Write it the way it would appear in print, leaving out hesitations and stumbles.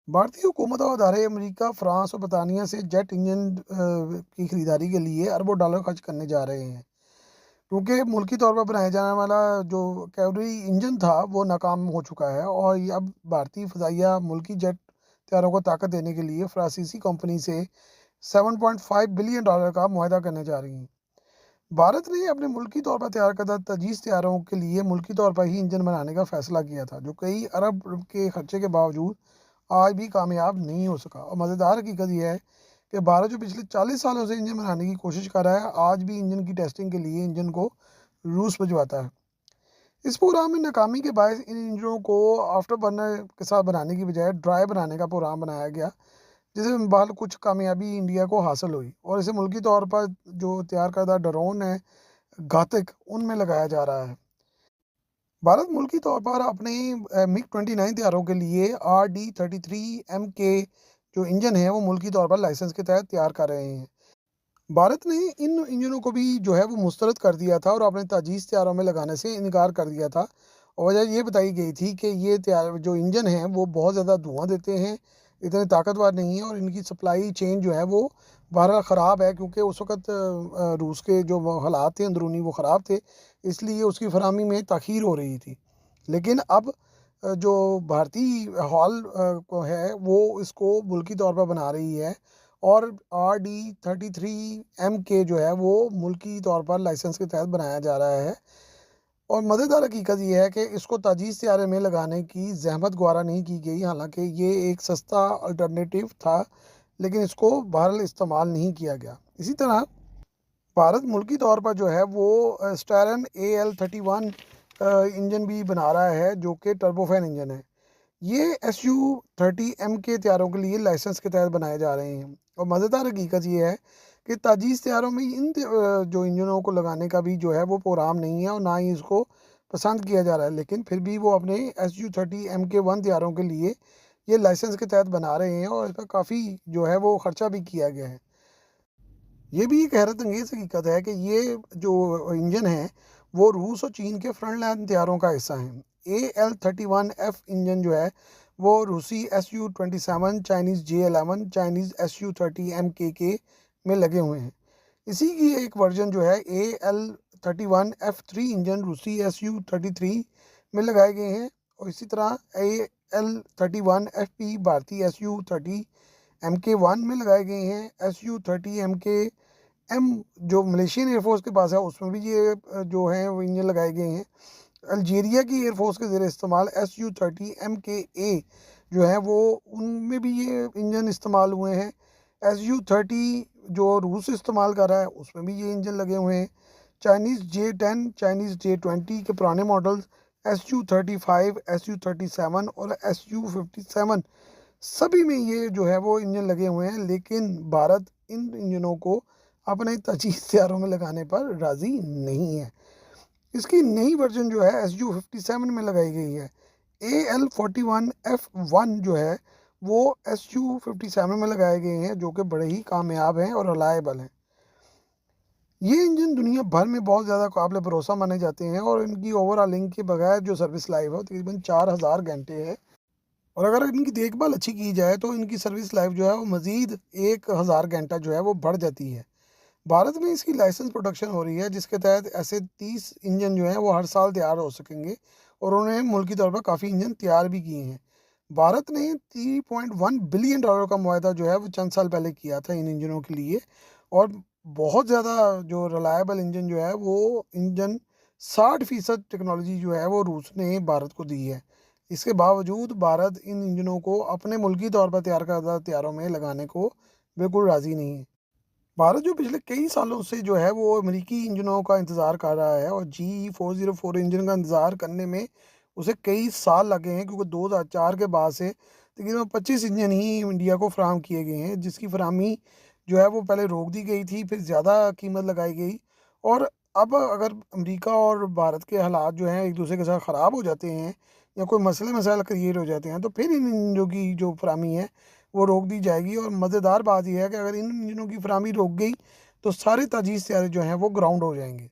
भारतीय हुकूमत और अदारे अमेरिका, फ्रांस और बरतानिया से जेट इंजन की खरीदारी के लिए अरबों डॉलर खर्च करने जा रहे हैं, क्योंकि मुल्की तौर पर बनाया जाने वाला जो कैवलरी इंजन था वो नाकाम हो चुका है। और ये अब भारतीय फ़ज़ाइया मुल्की जेट तैयारों को ताकत देने के लिए फ्रांसीसी कंपनी से 7.5 बिलियन डॉलर का मुआहदा करने जा रही हैं। भारत ने अपने मुल्की तौर पर तैयार करदा तजीज़ तैयारों के लिए मुल्की तौर पर ही इंजन बनाने का फैसला किया था, जो कई अरब के खर्चे के बावजूद आज भी कामयाब नहीं हो सका। और मज़ेदार हकीकत यह है कि भारत जो पिछले 40 सालों से इंजन बनाने की कोशिश कर रहा है, आज भी इंजन की टेस्टिंग के लिए इंजन को रूस भिजवाता है। इस प्रोग्राम में नाकामी के बायस इन इंजनों को आफ्टर बर्नर के साथ बनाने की बजाय ड्राई बनाने का प्रोग्राम बनाया गया, जिसमें बहरहाल कुछ कामयाबी इंडिया को हासिल हुई और इसे मुल्की तौर पर जो तैयार करदा ड्रोन है घातक, उनमें लगाया जा रहा है। भारत मुल्की तौर पर अपने मिग-29 तैयारों के लिए RD-33M के जो इंजन है वो मुल्की तौर पर लाइसेंस के तहत तैयार कर रहे हैं। भारत ने इन इंजनों को भी जो है वो मुस्तरद कर दिया था और अपने तजीज़ तैयारों में लगाने से इनकार कर दिया था। और वजह ये बताई गई थी कि ये तैयार जो इंजन हैं वो बहुत ज़्यादा धुआँ देते हैं, इतने ताकतवर नहीं हैं और इनकी सप्लाई चेन जो है वो बहरहाल ख़राब है, क्योंकि उस वक़्त रूस के जो वो हालात थे अंदरूनी वो ख़राब थे, इसलिए उसकी फरहमी में ताख़ीर हो रही थी। लेकिन अब जो भारतीय हॉल को है वो इसको मुल्की तौर पर बना रही है और RD-33M के जो है वो मुल्की तौर पर लाइसेंस के तहत बनाया जा रहा है। और मज़ेदार हकीकत ये है कि इसको ताजीज़ तैयारे में लगाने की ज़हमत गवारा नहीं की गई, हालाँकि ये एक सस्ता अल्टरनेटिव था, लेकिन इसको बहरहाल इस्तेमाल नहीं किया गया। इसी तरह भारत मुल्की तौर पर जो है वो स्टैरन AL-31 इंजन भी बना रहा है, जो कि टर्बोफैन इंजन है। ये SU-30M के तैयारों के लिए लाइसेंस के तहत बनाए जा रहे हैं। और मज़ेदार हकीकत ये है कि ताजीज़ तैयारों में जो इंजनों को लगाने का भी जो है वो प्रोग्राम नहीं है और ना ही इसको पसंद किया जा रहा है, लेकिन फिर भी वो अपने SU-30MK1 तैयारों के लिए ये लाइसेंस के तहत बना रहे हैं और इसका काफ़ी जो है वो ख़र्चा भी किया गया है। ये भी एक हैरत अंगेज़ हकीकत है कि ये जो इंजन है वो रूस और चीन के फ्रंट लाइन तैयारों का हिस्सा है। AL-31F इंजन जो है वो रूसी SU-27, Chinese J-11, Chinese SU-30MKK में लगे हुए हैं। इसी की एक वर्जन जो है AL-31F3 इंजन रूसी SU-33 में लगाए गए हैं और इसी तरह AL-31FP भारतीय SU-30MK1 में लगाए गए हैं। SU-30MK-M जो मलेशियन एयरफोर्स के पास है उसमें भी ये जो है वो इंजन लगाए गए हैं। अल्जीरिया की एयरफोर्स के ज़ेर इस्तेमाल SU-30MKA जो है वो उनमें भी ये इंजन इस्तेमाल हुए हैं। SU-30 जो रूस इस्तेमाल कर रहा है उसमें भी ये इंजन लगे हुए हैं। चाइनीज़ J-10, चाइनीज़ J-20 के पुराने मॉडल्स SU-35, SU-37 और SU-57 सभी में ये जो है वो इंजन लगे हुए हैं, लेकिन भारत इन इंजनों को अपने तजीज़ तैयारों में लगाने पर राज़ी नहीं है। इसकी नई वर्जन जो है SU-57 में लगाई गई है। AL-41F1 जो है वो SU-57 में लगाए गए हैं, जो कि बड़े ही कामयाब हैं और रिलायबल हैं। ये इंजन दुनिया भर में बहुत ज़्यादा काबिल भरोसा माने जाते हैं और इनकी ओवरऑलिंग के बगैर जो सर्विस लाइफ है वो तकरीबन 4000 घंटे है और अगर इनकी देखभाल अच्छी की जाए तो इनकी सर्विस लाइफ जो है वो मज़ीद 1000 घंटा जो है वो बढ़ जाती है। भारत में इसकी लाइसेंस प्रोडक्शन हो रही है, जिसके तहत ऐसे 30 इंजन जो हैं वो हर साल तैयार हो सकेंगे और उन्होंने मुल्की तौर पर काफ़ी इंजन तैयार भी किए हैं। भारत ने 3.1 बिलियन डॉलर का मुआहदा जो है वो चंद साल पहले किया था इन इंजनों के लिए और बहुत ज़्यादा जो रिलायबल इंजन जो है वो इंजन 60% टेक्नोलॉजी जो है वो रूस ने भारत को दी है। इसके बावजूद भारत इन इंजनों को अपने मुल्की तौर पर तैयार करदा तैयारों में लगाने को बिल्कुल राज़ी नहीं है। भारत जो पिछले कई सालों से जो है वो अमेरिकी इंजनों का इंतज़ार कर रहा है और GE404 इंजन का इंतज़ार करने में उसे कई साल लगे हैं, क्योंकि 2004 के बाद से तकरीबन 25 इंजन ही इंडिया को फ़राहम किए गए हैं, जिसकी फ़राहमी जो है वो पहले रोक दी गई थी, फिर ज़्यादा कीमत लगाई गई और अब अगर अमेरिका और भारत के हालात जो हैं एक दूसरे के साथ ख़राब हो जाते हैं या कोई मसले मसाइल क्रिएट हो जाते हैं तो फिर इन इंजनों की जो फ़राहमी है वो रोक दी जाएगी। और मज़ेदार बात ये है कि अगर इन इंजनों की फ़राहमी रोक गई तो सारे ताजीज़ तैयारे जो हैं वो ग्राउंड हो जाएंगे।